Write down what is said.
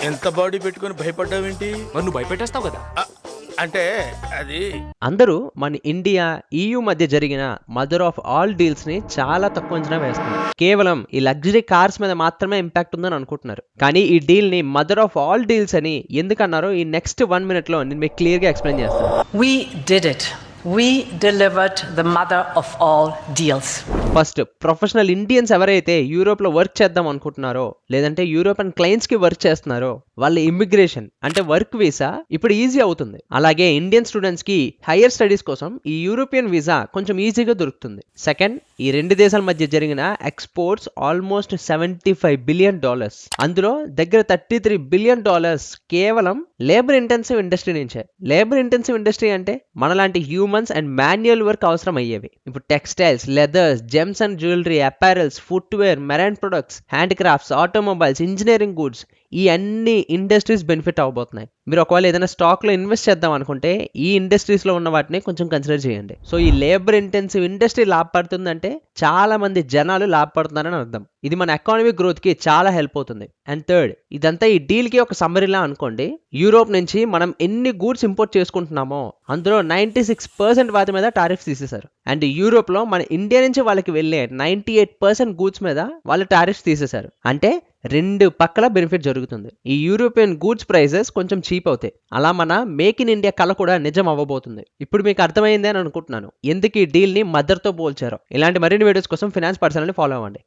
ఎంత బాడీ పెట్టుకొని భయపడ్డావేంటి? మరి నువ్వు భయపెట్టేస్తావు కదా. అ, అంటే అది అందరూ మన ఇండియా EU మధ్య జరిగిన మదర్ ఆఫ్ ఆల్ డీల్స్ ని చాలా తక్కువ అంచనా వేస్తున్నారు. కేవలం ఈ లగ్జరీ కార్స్ మీద మాత్రమే ఇంపాక్ట్ ఉందని అనుకుంటున్నారు. కానీ ఈ డీల్ ని మదర్ ఆఫ్ ఆల్ డీల్స్ అని ఎందుకన్నారో ఈ నెక్స్ట్ 1 minute లో నేను మీకు క్లియర్ గా ఎక్స్ప్లెయిన్ చేస్తాను. We did it. We delivered the mother of all deals. First professional Indians ఎవరైతే యూరోప్ లో వర్క్ చేద్దాం అనుకుంటున్నారో లేదంటే యూరోపియన్ క్లయింట్స్ కి వర్క్ చేస్తున్నారో వాళ్ళ ఇమిగ్రేషన్ అంటే వర్క్ వీసా ఇప్పుడు ఈజీ అవుతుంది. అలాగే ఇండియన్ స్టూడెంట్స్ కి హైయర్ స్టడీస్ కోసం ఈ యూరోపియన్ వీసా కొంచెం ఈజీగా దొరుకుతుంది. సెకండ్, ఈ రెండు దేశాల మధ్య జరిగిన ఎక్స్పోర్ట్స్ ఆల్మోస్ట్ $75 బిలియన్. అందులో దగ్గర $33 బిలియన్ కేవలం లేబర్ ఇంటెన్సివ్ ఇండస్ట్రీ నుంచే. లేబర్ ఇంటెన్సివ్ ఇండస్ట్రీ అంటే మనలాంటి హ్యూమన్స్ అండ్ మాన్యువల్ వర్క్ అవసరం అయ్యేవి. ఇప్పుడు textiles, leathers, gems and jewellery, apparels, footwear, marine products, hand crafts, automobiles, engineering goods ఈ అన్ని ఇండస్ట్రీస్ బెనిఫిట్ అవబోతున్నాయి. మీరు ఒకవేళ ఏదైనా స్టాక్ లో ఇన్వెస్ట్ చేద్దాం అనుకుంటే ఈ ఇండస్ట్రీస్ లో ఉన్న వాటిని కొంచెం కన్సిడర్ చేయండి. సో ఈ లేబర్ ఇంటెన్సివ్ ఇండస్ట్రీ లాభపడుతుందంటే చాలా మంది జనాలు లాభపడుతున్నారని అర్థం. ఇది మన ఎకానమిక్ గ్రోత్ కి చాలా హెల్ప్ అవుతుంది. అండ్ థర్డ్, ఇదంతా ఈ డీల్ కి ఒక సమ్మరీలా అనుకోండి. యూరోప్ నుంచి మనం ఎన్ని గూడ్స్ ఇంపోర్ట్ చేసుకుంటున్నామో అందులో 96% వాటి మీద టారిఫ్స్ తీసేశారు. అండ్ యూరోప్ లో మన ఇండియా నుంచి వాళ్ళకి వెళ్ళే 98% గూడ్స్ మీద వాళ్ళ టారిఫ్స్ తీసేశారు. అంటే రెండు పక్కల బెనిఫిట్ జరుగుతుంది. ఈ యూరోపియన్ గూడ్స్ ప్రైసెస్ కొంచెం చీప్ అవుతాయి. అలా మన మేక్ ఇన్ ఇండియా కళ కూడా నిజం అవ్వబోతుంది. ఇప్పుడు మీకు అర్థమైంది అని అనుకుంటున్నాను ఎందుకు ఈ డీల్ ని మదర్ తో పోల్చారో. ఇలాంటి మరిన్ని వీడియోస్ కోసం ఫినాన్స్ పర్సనల్ ని ఫాలో అవ్వండి.